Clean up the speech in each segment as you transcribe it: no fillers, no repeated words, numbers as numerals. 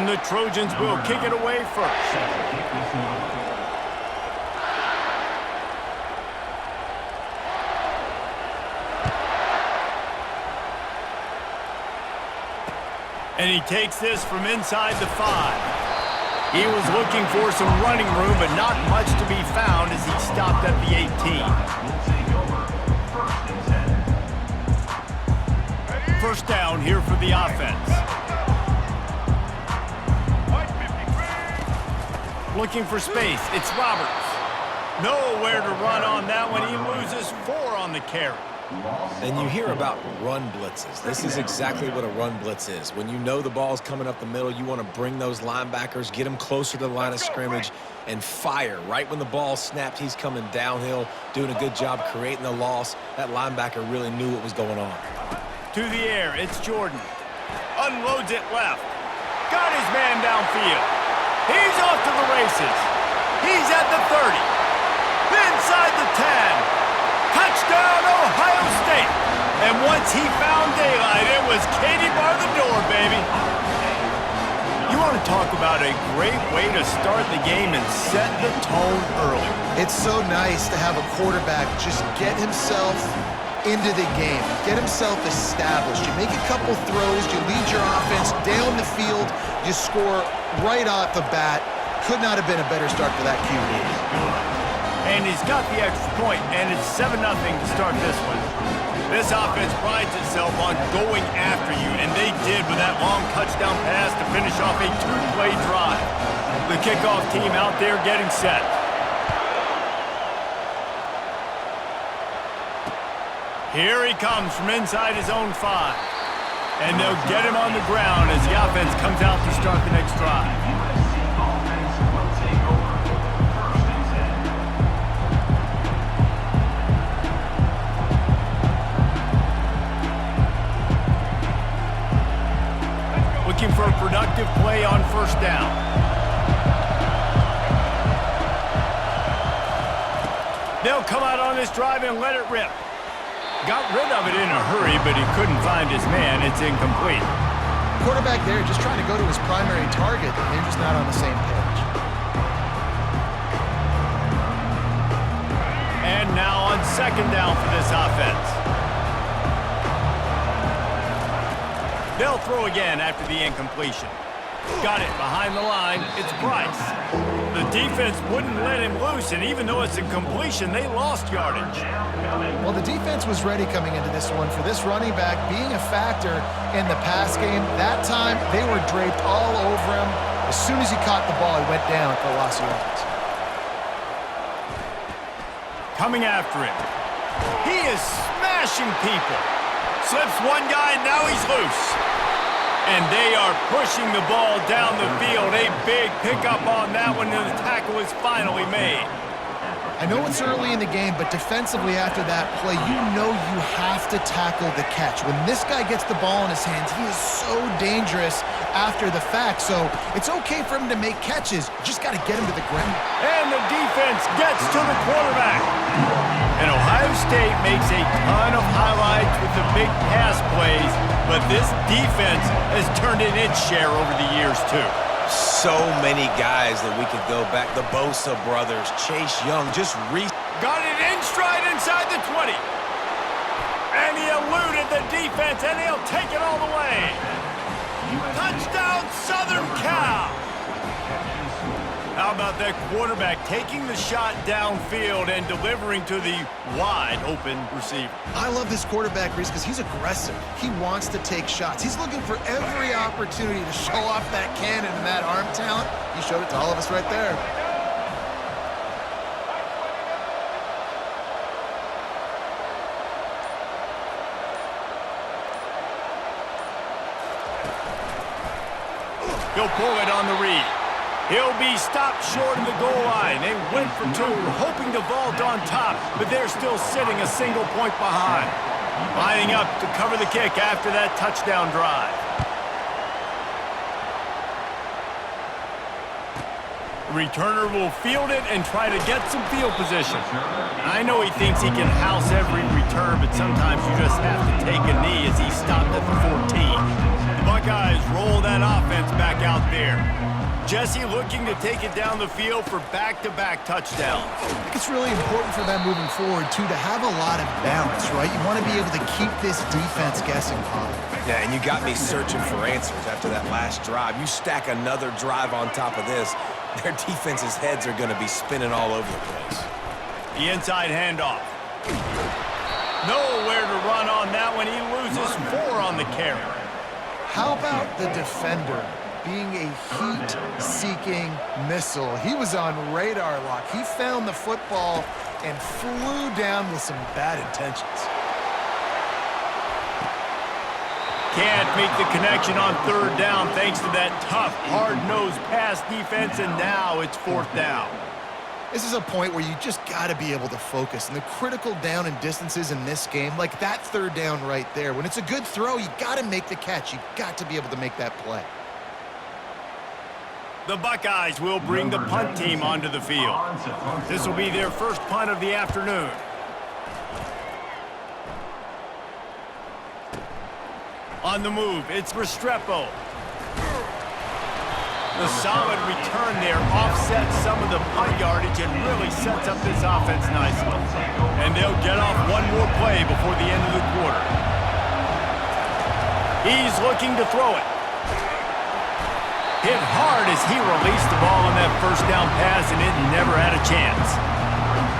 And the Trojans will kick it away first. And he takes this from inside the 5. He was looking for some running room, but not much to be found as he stopped at the 18. First down here for the offense. Looking for space. It's Roberts. Nowhere to run on that one. He loses 4 on the carry. And you hear about run blitzes. This is exactly what a run blitz is. When you know the ball's coming up the middle, you want to bring those linebackers, get them closer to the line of scrimmage, and fire. Right when the ball snapped, he's coming downhill, doing a good job creating the loss. That linebacker really knew what was going on. To the air, it's Jordan. Unloads it left. Got his man downfield. He's off to the races. He's at the 30. Inside the 10. Touchdown, Ohio State. And once he found daylight, it was Katie bar the door, baby. You want to talk about a great way to start the game and set the tone early. It's so nice to have a quarterback just get himself into the game, get himself established. You make a couple throws, you lead your offense down the field, you score right off the bat. Could not have been a better start for that QB. And he's got the extra point, and it's 7-0 to start this one. This offense prides itself on going after you, and they did with that long touchdown pass to finish off a 2-play drive. The kickoff team out there getting set. Here he comes from inside his own 5. And they'll get him on the ground as the offense comes out to start the next drive. Looking for a productive play on first down. They'll come out on this drive and let it rip. Got rid of it in a hurry, but he couldn't find his man. It's incomplete. Quarterback there just trying to go to his primary target. They're just not on the same page. And now on second down for this offense. They'll throw again after the incompletion. Got it behind the line. It's Bryce. The defense wouldn't let him loose, and even though it's a completion, they lost yardage. Well, the defense was ready coming into this one for this running back being a factor in the pass game. That time, they were draped all over him. As soon as he caught the ball, he went down for a loss of yards. Coming after him. He is smashing people. Slips one guy, and now he's loose. And they are pushing the ball down the field. A big pickup on that one, and the tackle is finally made. I know it's early in the game, but defensively after that play, you know you have to tackle the catch. When this guy gets the ball in his hands, he is so dangerous after the fact. So it's okay for him to make catches. You just got to get him to the ground. And the defense gets to the quarterback. And Ohio State makes a ton of highlights with the big pass plays, but this defense has turned in its share over the years, too. So many guys that we could go back. The Bosa brothers, Chase Young, just got it in stride inside the 20. And he eluded the defense, and he'll take it all the way. Touchdown, Southern Cal. How about that quarterback taking the shot downfield and delivering to the wide-open receiver? I love this quarterback, Reese, because he's aggressive. He wants to take shots. He's looking for every opportunity to show off that cannon and that arm talent. He showed it to all of us right there. He'll pull it on the read. He'll be stopped short of the goal line. They went for 2, hoping to vault on top, but they're still sitting a single point behind. Lining up to cover the kick after that touchdown drive. The returner will field it and try to get some field position. I know he thinks he can house every return, but sometimes you just have to take a knee as he stopped at the 14. The Buckeyes roll that offense back out there. Jesse looking to take it down the field for back-to-back touchdowns. I think it's really important for them moving forward, too, to have a lot of balance, right? You want to be able to keep this defense guessing, Pop. Yeah, and you got me searching for answers after that last drive. You stack another drive on top of this, their defense's heads are going to be spinning all over the place. The inside handoff. Nowhere to run on that one. He loses 4 on the carry. How about the defender being a heat-seeking missile? He was on radar lock. He found the football and flew down with some bad intentions. Can't make the connection on 3rd down thanks to that tough, hard-nosed pass defense, and now it's 4th down. This is a point where you just got to be able to focus. And the critical down and distances in this game, like that 3rd down right there, when it's a good throw, you got to make the catch. You got to be able to make that play. The Buckeyes will bring the punt team onto the field. This will be their first punt of the afternoon. On the move, it's Restrepo. The solid return there offsets some of the punt yardage and really sets up this offense nicely. And they'll get off one more play before the end of the quarter. He's looking to throw it. Hit hard as he released the ball on that 1st down pass, and it never had a chance.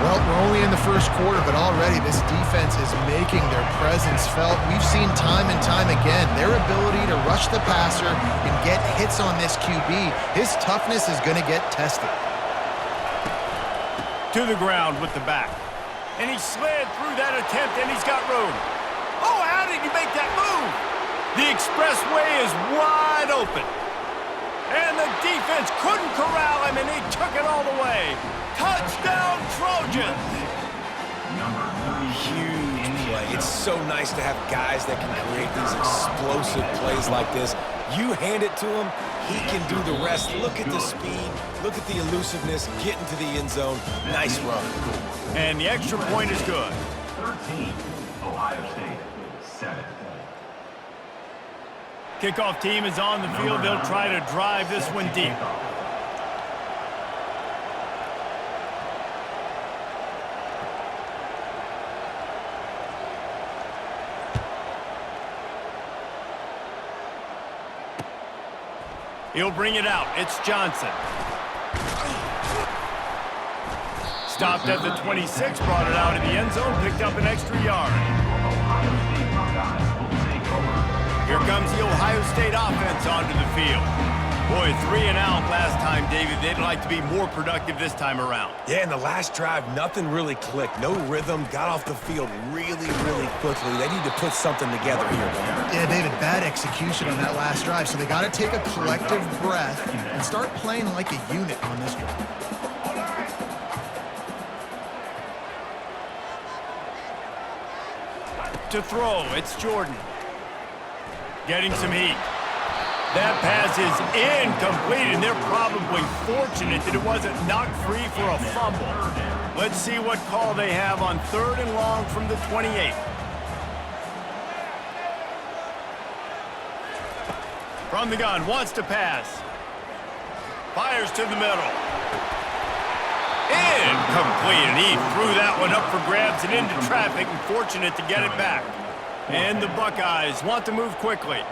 Well, we're only in the 1st quarter, but already this defense is making their presence felt. We've seen time and time again their ability to rush the passer and get hits on this QB. His toughness is going to get tested. To the ground with the back. And he slid through that attempt, and he's got room. Oh, how did he make that move? The expressway is wide open. And the defense couldn't corral him, and he took it all the way. Touchdown, Trojans! Huge play. It's so nice to have guys that can create these explosive plays like this. You hand it to him, he can do the rest. Look at the speed. Look at the elusiveness. Get into the end zone. Nice run. And the extra point is good. 13, Ohio State, 7. Kickoff team is on the field. They'll try to drive this one deep. He'll bring it out. It's Johnson. Stopped at the 26, brought it out in the end zone, picked up an extra yard. Here comes the Ohio State offense onto the field. Boy, 3 and out last time, David. They'd like to be more productive this time around. Yeah, in the last drive, nothing really clicked. No rhythm. Got off the field really, really quickly. They need to put something together here. Yeah, David, bad execution on that last drive. So they got to take a collective breath and start playing like a unit on this drive. To throw, it's Jordan. Getting some heat. That pass is incomplete, and they're probably fortunate that it wasn't knocked free for a fumble. Let's see what call they have on 3rd and long from the 28. From the gun, wants to pass. Fires to the middle. Incomplete, and he threw that one up for grabs and into traffic, and fortunate to get it back. And the Buckeyes want to move quickly.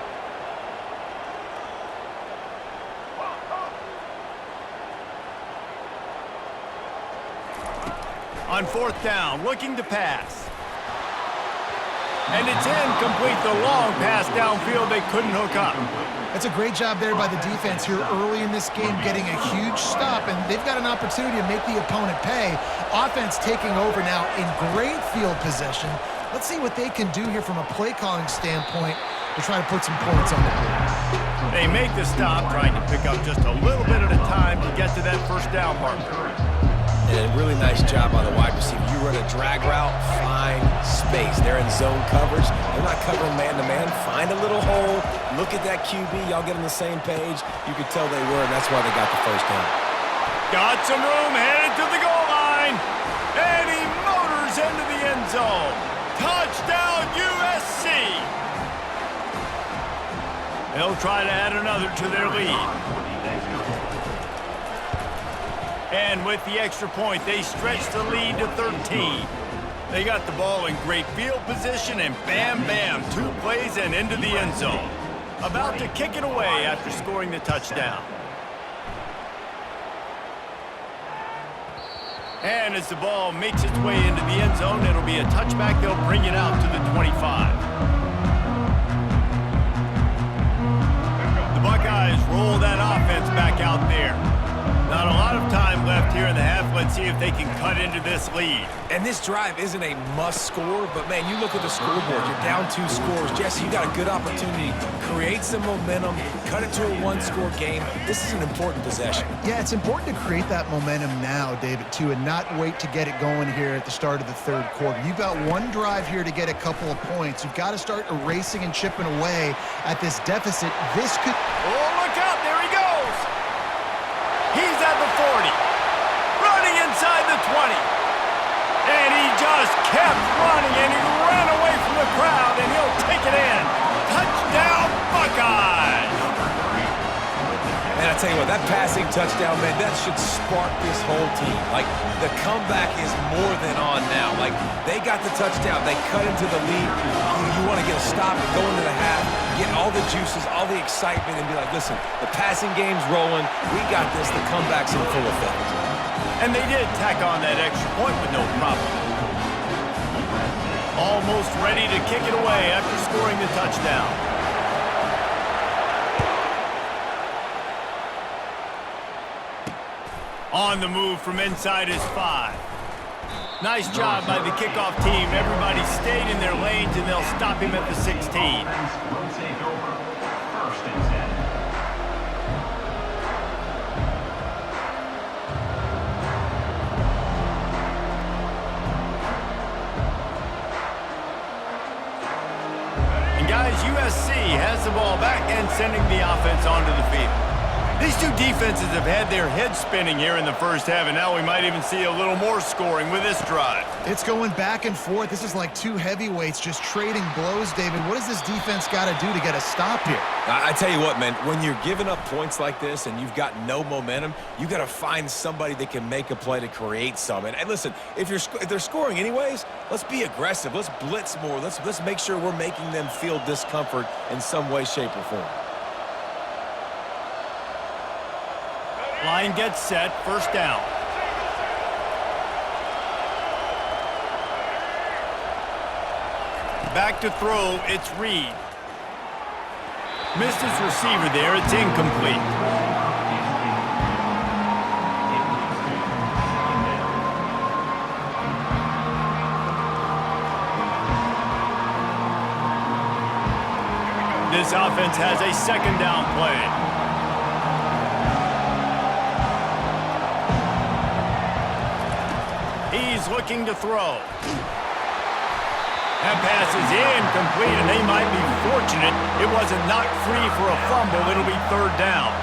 On 4th down, looking to pass. And it's incomplete. The long pass downfield, they couldn't hook up. That's a great job there by the defense here early in this game, getting a huge stop, and they've got an opportunity to make the opponent pay. Offense taking over now in great field possession. Let's see what they can do here from a play calling standpoint to try to put some points on the board. They make the stop, trying to pick up just a little bit at a time to get to that 1st down marker. And a really nice job by the wide receiver. You run a drag route, find space. They're in zone coverage. They're not covering man-to-man. Find a little hole. Look at that QB. Y'all get on the same page. You could tell they were, and that's why they got the 1st down. Got some room, headed to the goal line. And he motors into the end zone. Touchdown, USC. They'll try to add another to their lead. And with the extra point, they stretch the lead to 13. They got the ball in great field position, and bam, bam, 2 plays and into the end zone. About to kick it away after scoring the touchdown. And as the ball makes its way into the end zone, it'll be a touchback. They'll bring it out to the 25. The Buckeyes roll that offense back out there. Not a lot of time left here in the half. Let's see if they can cut into this lead. And this drive isn't a must score, but man, you look at the scoreboard, you're down 2 scores. Jesse, you got a good opportunity. Create some momentum, cut it to a 1-score game. This is an important possession. Yeah, it's important to create that momentum now, David, too, and not wait to get it going here at the start of the 3rd quarter. You've got 1 drive here to get a couple of points. You've got to start erasing and chipping away at this deficit. This could... Oh, look out, there he goes! He's at the 40, running inside the 20. And he just kept running, and he ran away from the crowd, and he'll take it in. Touchdown, Buckeyes! Man, I tell you what, that passing touchdown, man, that should spark this whole team. Like, the comeback is more than on now. Like, they got the touchdown. They cut into the lead. You want to get a stop and go into the half, get all the juices, all the excitement, and be like, listen, the passing game's rolling. We got this. The comeback's in full effect. And they did tack on that extra point with no problem. Almost ready to kick it away after scoring the touchdown. On the move from inside his 5. Nice job by the kickoff team. Everybody stayed in their lanes, and they'll stop him at the 16. Will take over. 1st and 10. And guys, USC has the ball back and sending the offense onto the field. These 2 defenses have had their heads spinning here in the 1st half, and now we might even see a little more scoring with this drive. It's going back and forth. This is like 2 heavyweights just trading blows, David. What does this defense got to do to get a stop here? I tell you what, man, when you're giving up points like this and you've got no momentum, you got to find somebody that can make a play to create some. And listen, if they're scoring anyways, let's be aggressive. Let's blitz more. Let's make sure we're making them feel discomfort in some way, shape, or form. Line gets set, 1st down. Back to throw, it's Reed. Missed his receiver there, it's incomplete. This offense has a 2nd down play. He's looking to throw. That pass is incomplete, and they might be fortunate it wasn't knocked free for a fumble. It'll be 3rd down.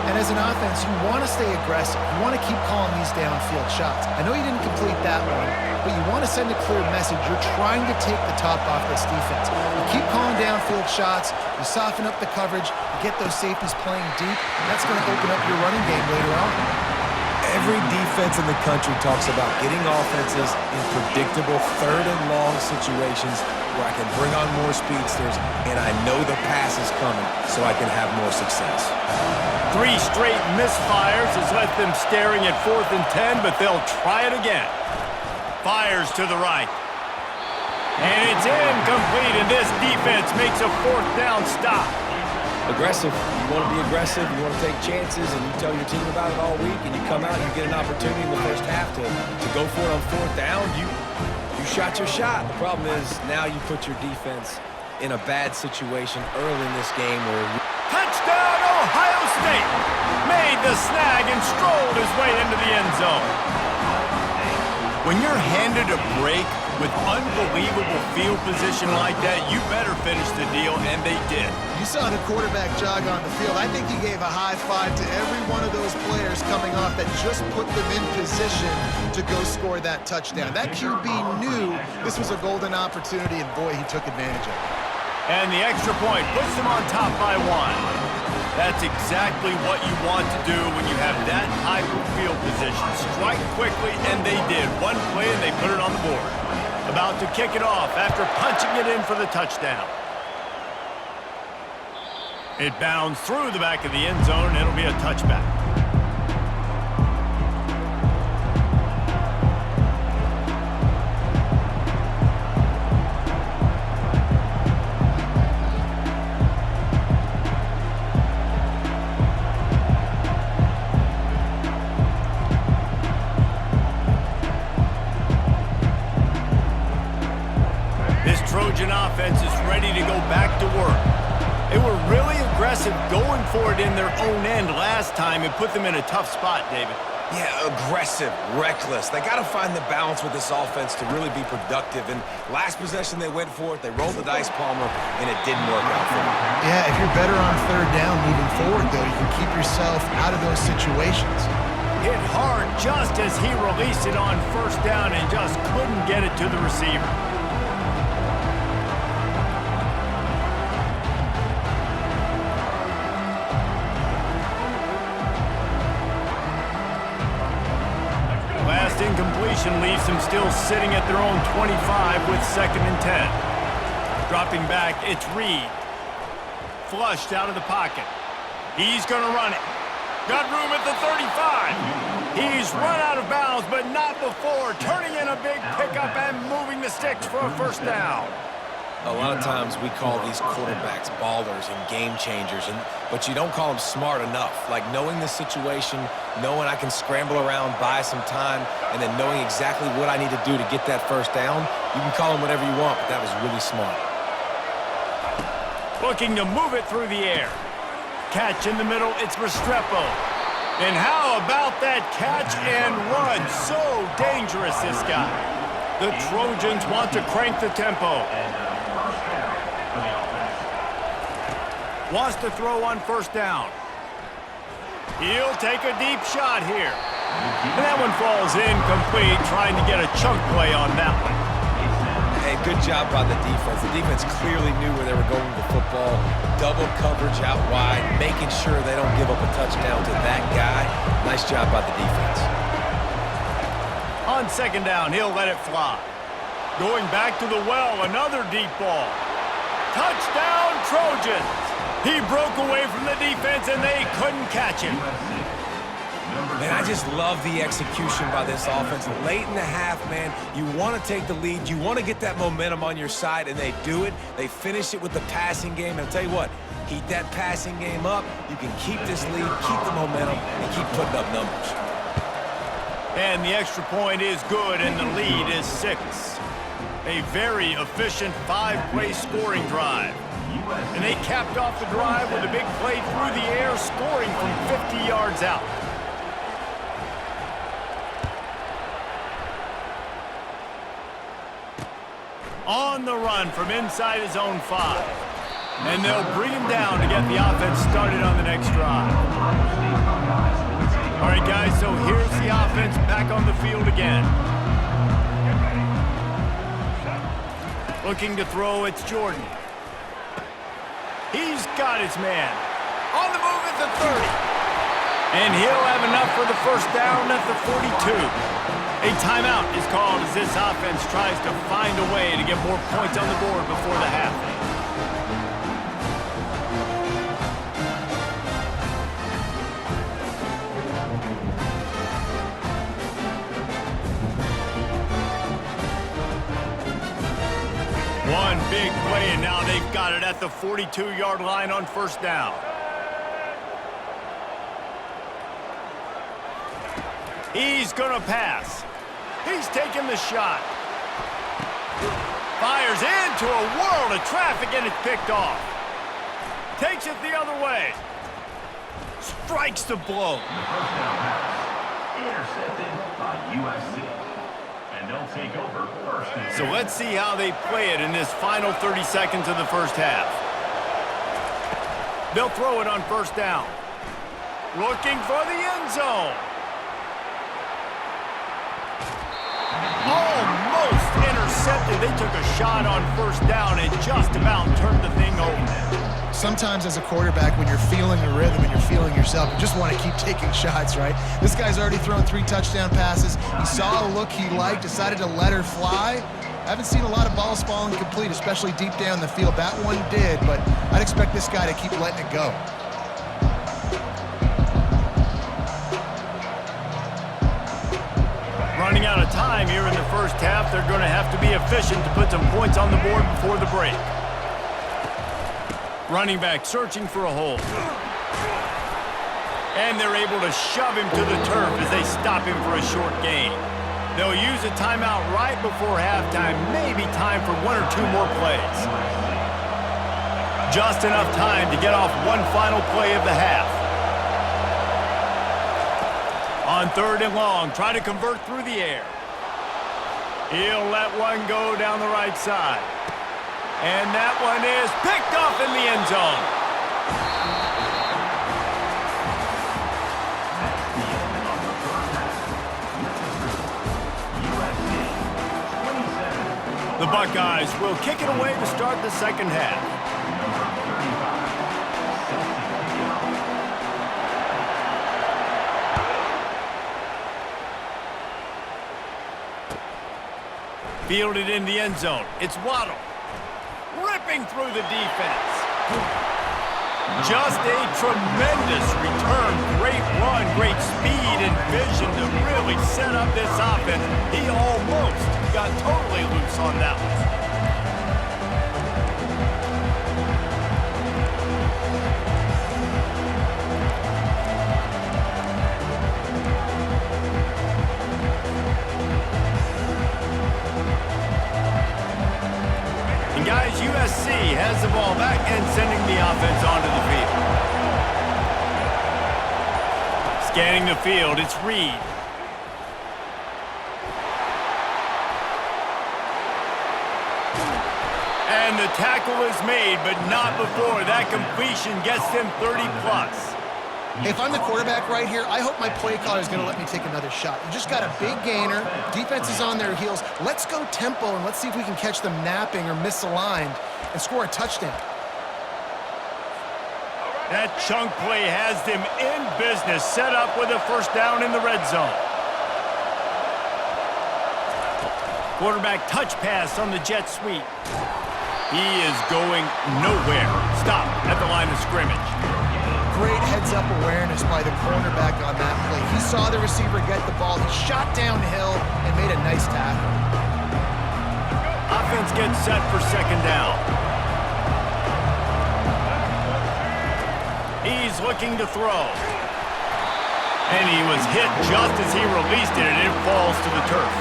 And as an offense, you want to stay aggressive. You want to keep calling these downfield shots. I know you didn't complete that one, but you want to send a clear message. You're trying to take the top off this defense. You keep calling downfield shots, you soften up the coverage, you get those safeties playing deep, and that's going to open up your running game later on. Every defense in the country talks about getting offenses in predictable 3rd and long situations where I can bring on more speedsters and I know the pass is coming so I can have more success. 3 straight misfires has left them staring at 4th and 10, but they'll try it again. Fires to the right. And it's incomplete, and this defense makes a 4th down stop. Aggressive. You want to be aggressive. You want to take chances, and you tell your team about it all week, and you come out and you get an opportunity in the 1st half to go for it on 4th down. You shot your shot. The problem is now you put your defense in a bad situation early in this game where... Touchdown, Ohio State! Made the snag and strolled his way into the end zone. When you're handed a break with unbelievable field position like that, you better finish the deal, and they did. You saw the quarterback jog on the field. I think he gave a high five to every one of those players coming off that just put them in position to go score that touchdown. That QB knew this was a golden opportunity, and boy, he took advantage of it. And the extra point puts them on top by 1. That's exactly what you want to do when you have that type of field position. Strike quickly, and they did. One play, and they put it on the board. About to kick it off after punching it in for the touchdown. It bounds through the back of the end zone, and it'll be a touchback. Trojan offense is ready to go back to work. They were really aggressive going for it in their own end last time. It put them in a tough spot, David. Yeah, aggressive, reckless. They got to find the balance with this offense to really be productive. And last possession, they went for it. They rolled the dice, Palmer, and it didn't work out for them. Yeah, if you're better on third down moving forward, though, you can keep yourself out of those situations. Hit hard just as he released it on first down and just couldn't get it to the receiver. Incompletion leaves them still sitting at their own 25 with 2nd and 10. Dropping back, it's Reed. Flushed out of the pocket. He's going to run it. Got room at the 35. He's run out of bounds, but not before turning in a big pickup and moving the sticks for a first down. A lot of times we call these quarterbacks ballers and game changers, but you don't call them smart enough. Like knowing the situation, knowing I can scramble around, buy some time, and then knowing exactly what I need to do to get that first down. You can call them whatever you want, but that was really smart. Looking to move it through the air. Catch in the middle, it's Restrepo. And how about that catch and run? So dangerous, this guy. The Trojans want to crank the tempo. Wants to throw on first down. He'll take a deep shot here. And that one falls incomplete, trying to get a chunk play on that one. Hey, good job by the defense. The defense clearly knew where they were going with the football. Double coverage out wide, making sure they don't give up a touchdown to that guy. Nice job by the defense. On 2nd down, he'll let it fly. Going back to the well, another deep ball. Touchdown, Trojans! He broke away from the defense, and they couldn't catch him. Man, I just love the execution by this offense. Late in the half, man, you want to take the lead. You want to get that momentum on your side, and they do it. They finish it with the passing game. And I'll tell you what, heat that passing game up. You can keep this lead, keep the momentum, and keep putting up numbers. And the extra point is good, and the lead is 6. A very efficient 5-play scoring drive. And they capped off the drive with a big play through the air, scoring from 50 yards out. On the run from inside his own 5. And they'll bring him down to get the offense started on the next drive. All right, guys, so here's the offense back on the field again. Looking to throw, it's Jordan. He's got his man. On the move at the 30. And he'll have enough for the first down at the 42. A timeout is called as this offense tries to find a way to get more points on the board before the half. One big play, and now they've got it at the 42-yard line on first down. He's going to pass. He's taking the shot. Fires into a world of traffic, and it's picked off. Takes it the other way. Strikes the blow. The first down pass, intercepted by USC. And they'll take over first and 10. So let's see how they play it in this final 30 seconds of the first half. They'll throw it on first down. Looking for the end zone. Almost intercepted. intercepted. They took a shot on first down and just about turned the thing over. Sometimes as a quarterback, when you're feeling the rhythm and you're feeling yourself, you just want to keep taking shots, right? This guy's already thrown 3 touchdown passes. He saw a look he liked, decided to let her fly. I haven't seen a lot of balls falling complete, especially deep down the field. That one did, but I'd expect this guy to keep letting it go. Running out of time here in the first half, they're going to have to be efficient to put some points on the board before the break. Running back searching for a hole. And they're able to shove him to the turf as they stop him for a short gain. They'll use a timeout right before halftime, maybe time for 1 or 2 more plays. Just enough time to get off one final play of the half. On 3rd and long, try to convert through the air. He'll let one go down the right side. And that one is picked off in the end zone. The Buckeyes will kick it away to start the second half. Fielded in the end zone. It's Waddle. Ripping through the defense. Just a tremendous return. Great run, great speed and vision to really set up this offense. He almost got totally loose on that one. Guys, USC has the ball back and sending the offense onto the field. Scanning the field, it's Reed. And the tackle is made, but not before that completion gets them 30+. If I'm the quarterback right here, I hope my play caller is going to let me take another shot. You just got a big gainer. Defense is on their heels. Let's go tempo, and let's see if we can catch them napping or misaligned and score a touchdown. That chunk play has them in business, set up with a first down in the red zone. Quarterback touch pass on the jet sweep. He is going nowhere. Stop at the line of scrimmage. Great heads-up awareness by the cornerback on that play. He saw the receiver get the ball. He shot downhill and made a nice tackle. Offense gets set for second down. He's looking to throw. And he was hit just as he released it, and it falls to the turf.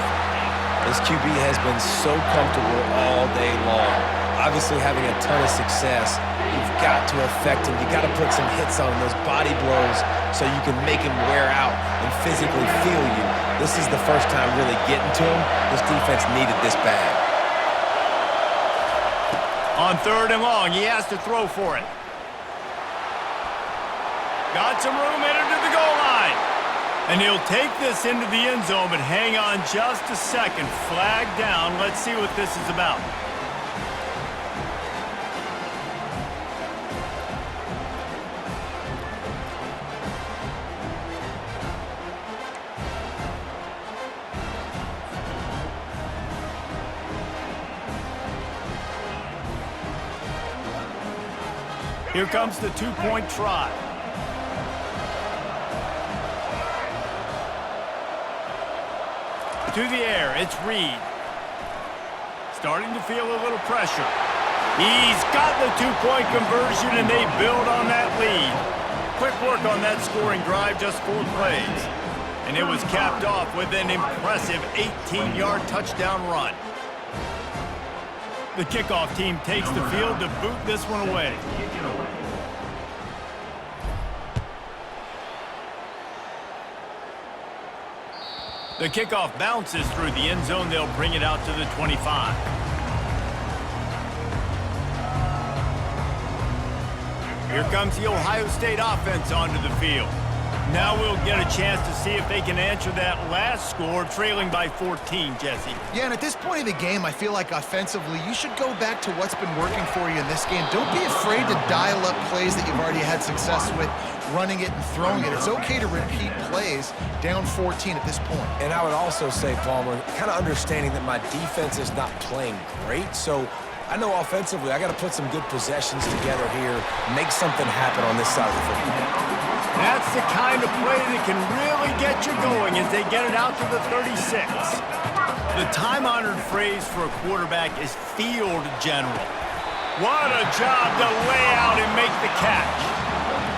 This QB has been so comfortable all day long. Obviously having a ton of success. You've got to affect him. You've got to put some hits on him, those body blows, so you can make him wear out and physically feel you. This is the first time really getting to him. This defense needed this bad. On 3rd and long, he has to throw for it. Got some room headed to the goal line. And he'll take this into the end zone, but hang on just a second. Flag down. Let's see what this is about. Here comes the 2-point try. To the air, it's Reed. Starting to feel a little pressure. He's got the 2-point conversion, and they build on that lead. Quick work on that scoring drive, just 4 plays. And it was capped off with an impressive 18-yard touchdown run. The kickoff team takes the field to boot this one away. The kickoff bounces through the end zone. They'll bring it out to the 25. Here comes the Ohio State offense onto the field. Now we'll get a chance to see if they can answer that last score, trailing by 14, Jesse. Yeah, and at this point of the game, I feel like offensively, you should go back to what's been working for you in this game. Don't be afraid to dial up plays that you've already had success with, running it and throwing it. It's okay to repeat plays down 14 at this point. And I would also say, Palmer, kind of understanding that my defense is not playing great, so I know offensively I got to put some good possessions together here, make something happen on this side of the football. That's the kind of play that can really get you going as they get it out to the 36. The time-honored phrase for a quarterback is field general. What a job to lay out and make the catch.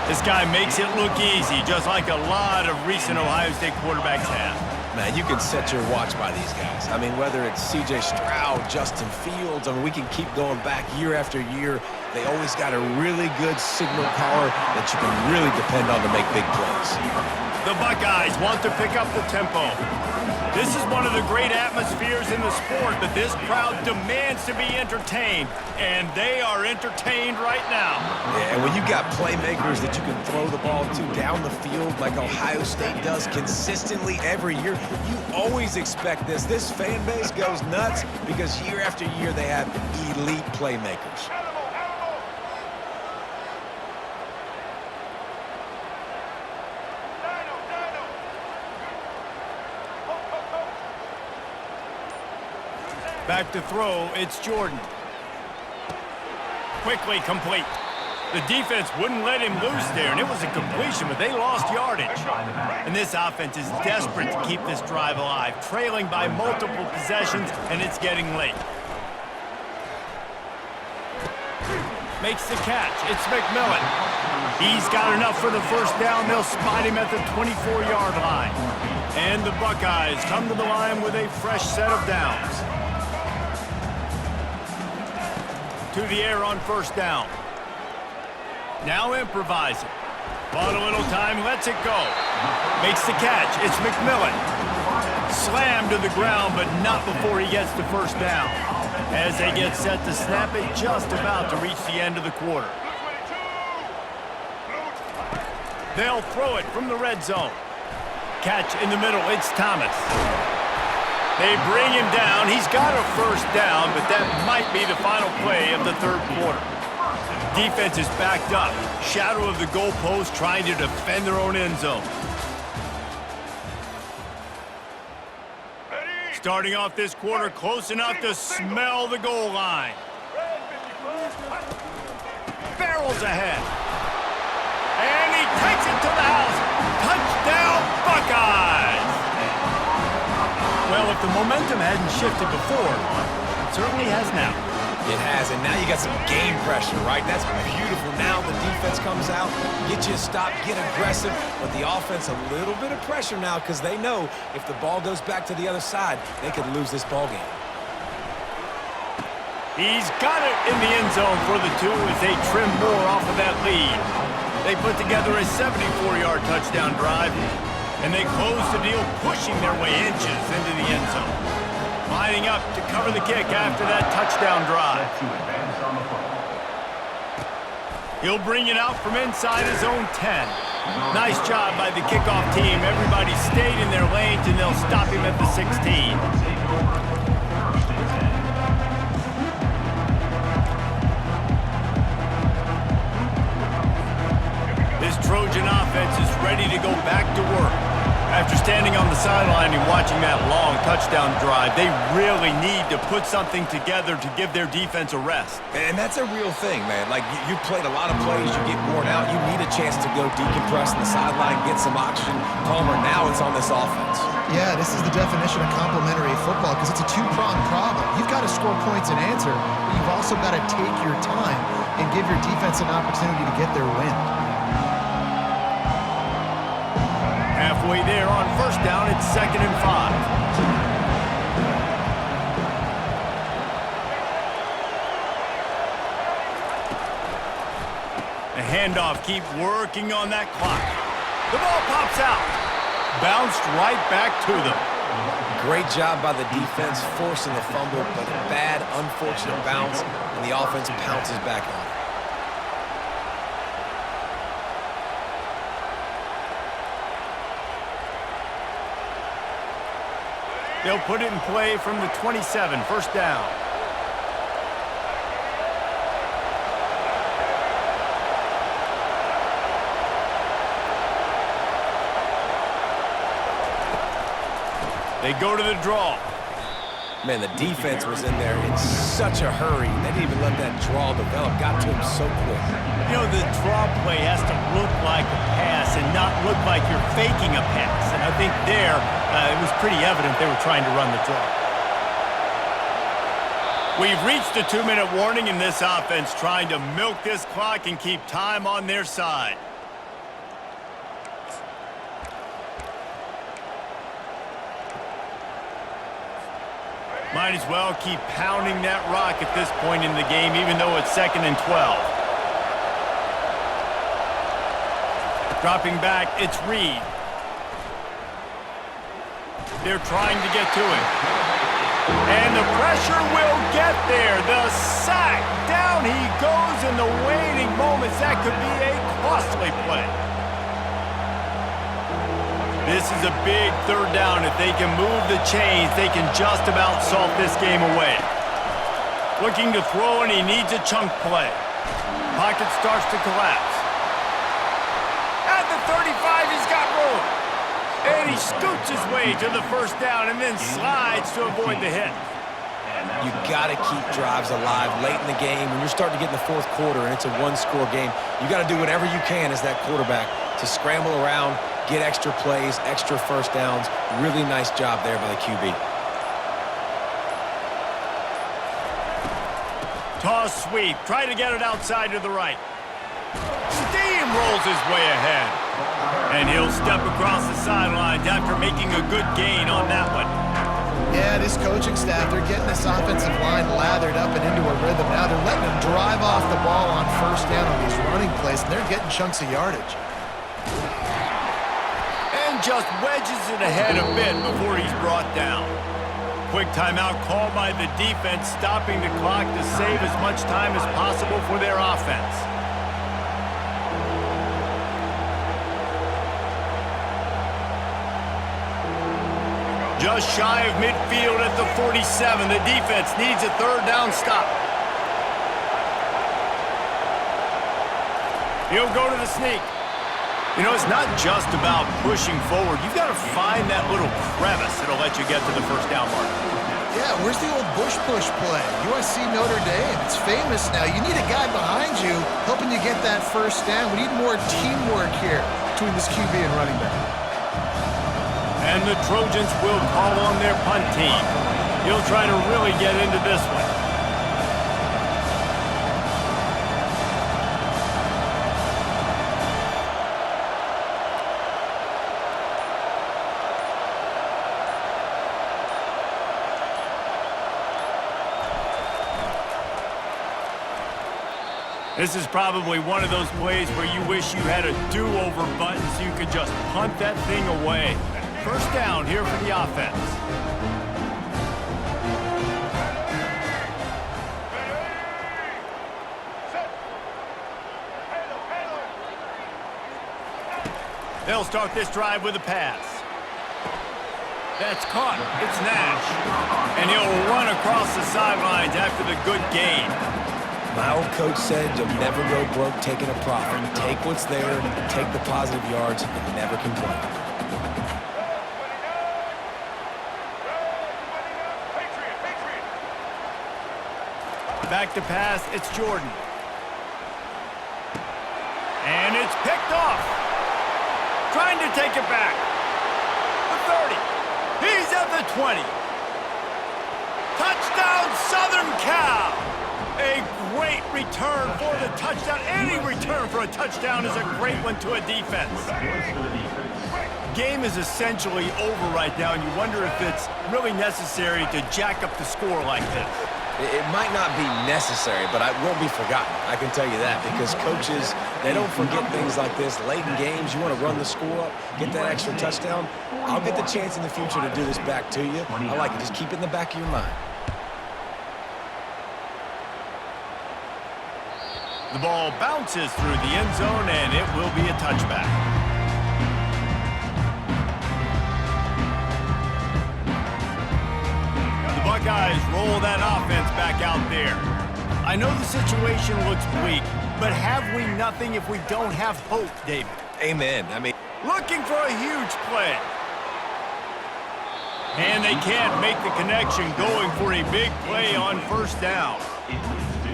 This guy makes it look easy, just like a lot of recent Ohio State quarterbacks have. Man, you can set your watch by these guys. I mean, whether it's C.J. Stroud, Justin Fields, I mean, we can keep going back year after year. They always got a really good signal caller that you can really depend on to make big plays. The Buckeyes want to pick up the tempo. This is one of the great atmospheres in the sport, but this crowd demands to be entertained, and they are entertained right now. Yeah, and when you got playmakers that you can throw the ball to down the field like Ohio State does consistently every year, you always expect this. This fan base goes nuts because year after year they have elite playmakers. Back to throw, it's Jordan. Quickly complete. The defense wouldn't let him loose there, and it was a completion, but they lost yardage. And this offense is desperate to keep this drive alive, trailing by multiple possessions, and it's getting late. Makes the catch. It's McMillan. He's got enough for the first down. They'll spot him at the 24-yard line. And the Buckeyes come to the line with a fresh set of downs. To the air on first down. Now improvising. Bought a little time, lets it go. Makes the catch. It's McMillan. Slammed to the ground, but not before he gets the first down. As they get set to snap it, just about to reach the end of the quarter. They'll throw it from the red zone. Catch in the middle, it's Thomas. They bring him down. He's got a first down, but that might be the final play of the third quarter. Defense is backed up. Shadow of the goalpost trying to defend their own end zone. Starting off this quarter close enough to smell the goal line. Barrels ahead. And he takes it to the house. Touchdown, Buckeyes! Well, if the momentum hadn't shifted before, it certainly has now. It has, and now you got some game pressure, right? That's beautiful. Now the defense comes out, get you a stop, get aggressive, but the offense a little bit of pressure now because they know if the ball goes back to the other side, they could lose this ball game. He's got it in the end zone for the two as they trim more off of that lead. They put together a 74-yard touchdown drive, and they close the deal, pushing their way inches into the end zone. Lining up to cover the kick after that touchdown drive. He'll bring it out from inside his own 10. Nice job by the kickoff team. Everybody stayed in their lanes, and they'll stop him at the 16. This Trojan offense is ready to go back to work. After standing on the sideline and watching that long touchdown drive, they really need to put something together to give their defense a rest. And that's a real thing, man. Like, you played a lot of plays, you get worn out, you need a chance to go decompress on the sideline, get some oxygen. Palmer, now it's on this offense. Yeah, this is the definition of complementary football because it's a two-pronged problem. You've got to score points and answer, but you've also got to take your time and give your defense an opportunity to get their win. Halfway there on first down, it's 2nd and 5. The handoff, keep working on that clock. The ball pops out. Bounced right back to them. Great job by the defense forcing the fumble, but a bad, unfortunate bounce, and the offense pounces back on it. They'll put it in play from the 27, first down. They go to the draw. Man, the defense was in there in such a hurry. They didn't even let that draw develop. Got to him so quick. You know, the draw play has to look like a pass and not look like you're faking a pass. And I think there, it was pretty evident they were trying to run the draw. We've reached a 2-minute warning in this offense, trying to milk this clock and keep time on their side. Might as well keep pounding that rock at this point in the game, even though it's 2nd and 12. Dropping back, it's Reed. They're trying to get to it. And the pressure will get there. The sack. Down he goes in the waiting moments. That could be a costly play. This is a big 3rd down. If they can move the chains, they can just about salt this game away. Looking to throw, and he needs a chunk play. Pocket starts to collapse. At the 35, he's got room. And he scoots his way to the first down and then slides to avoid the hit. You got to keep drives alive late in the game. When you're starting to get in the 4th quarter and it's a 1-score game, you got to do whatever you can as that quarterback to scramble around, get extra plays, extra first downs. Really nice job there by the QB. Toss sweep. Try to get it outside to the right. Steamrolls his way ahead. And he'll step across the sidelines after making a good gain on that one. Yeah, this coaching staff, they're getting this offensive line lathered up and into a rhythm. Now they're letting them drive off the ball on first down on these running plays, and they're getting chunks of yardage. And just wedges it ahead a bit before he's brought down. Quick timeout called by the defense, stopping the clock to save as much time as possible for their offense. Just shy of midfield at the 47. The defense needs a 3rd down stop. He'll go to the sneak. You know, it's not just about pushing forward. You've got to find that little crevice that'll let you get to the first down mark. Yeah, where's the old Bush push play? USC Notre Dame. It's famous now. You need a guy behind you helping you get that first down. We need more teamwork here between this QB and running back. And the Trojans will call on their punt team. He'll try to really get into this one. This is probably one of those plays where you wish you had a do-over button so you could just punt that thing away. First down here for the offense. They'll start this drive with a pass. That's caught. It's Nash. And he'll run across the sidelines after the good gain. My old coach said you'll never go broke taking a profit. Take what's there, take the positive yards, and never complain. Back to pass, it's Jordan. And it's picked off. Trying to take it back. The 30. He's at the 20. Touchdown, Southern Cal. A great return for the touchdown. Any return for a touchdown is a great one to a defense. Game is essentially over right now, and you wonder if it's really necessary to jack up the score like this. It might not be necessary, but it won't be forgotten. I can tell you that, because coaches, they don't forget things like this. Late in games, you want to run the score up, get that extra touchdown. I'll get the chance in the future to do this back to you. I like it. Just keep it in the back of your mind. The ball bounces through the end zone, and it will be a touchback. guys roll that offense back out there. I know the situation looks bleak, but have we nothing if we don't have hope, David? Amen. I mean, Looking for a huge play. And they can't make the connection, going for a big play on first down.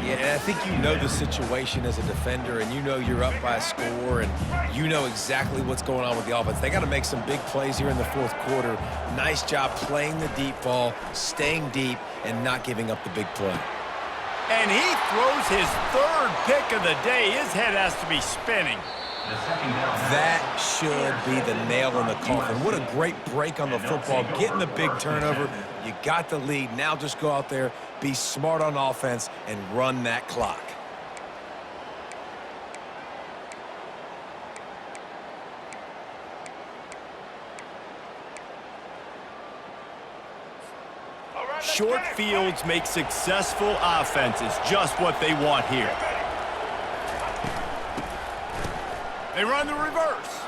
yeah, I think you know the situation as a defender, and you know you're up by a score, and you know exactly what's going on with the offense. They got to make some big plays here in the fourth quarter. Nice job playing the deep ball, staying deep, and not giving up the big play. And he throws his third pick of the day. His head has to be spinning. That should be the nail in the coffin. What a great break on the football, getting the big turnover. You got the lead. Now just go out there, be smart on offense, and run that clock. Short fields make successful offenses just what they want here. They run the reverse.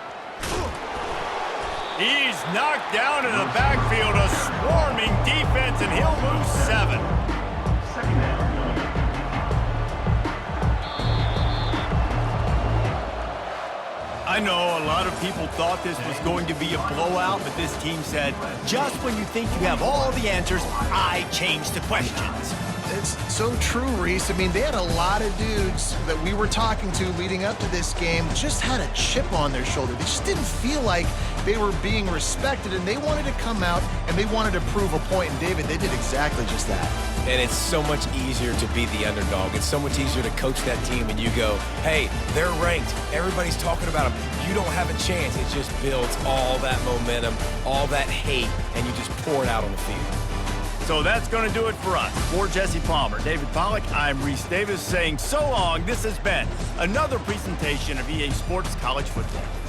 He's knocked down in the backfield, a swarming defense, and he'll lose 7. Second down. I know a lot of people thought this was going to be a blowout, but this team said, just when you think you have all the answers, I change the questions. It's so true, Reese. I mean, they had a lot of dudes that we were talking to leading up to this game just had a chip on their shoulder. They just didn't feel like they were being respected, and they wanted to come out and they wanted to prove a point. And David, they did exactly just that. And it's so much easier to be the underdog. It's so much easier to coach that team and you go, hey, they're ranked. Everybody's talking about them. You don't have a chance. It just builds all that momentum, all that hate, and you just pour it out on the field. So that's going to do it for us. For Jesse Palmer, David Pollack, I'm Reese Davis saying so long. This has been another presentation of EA Sports College Football.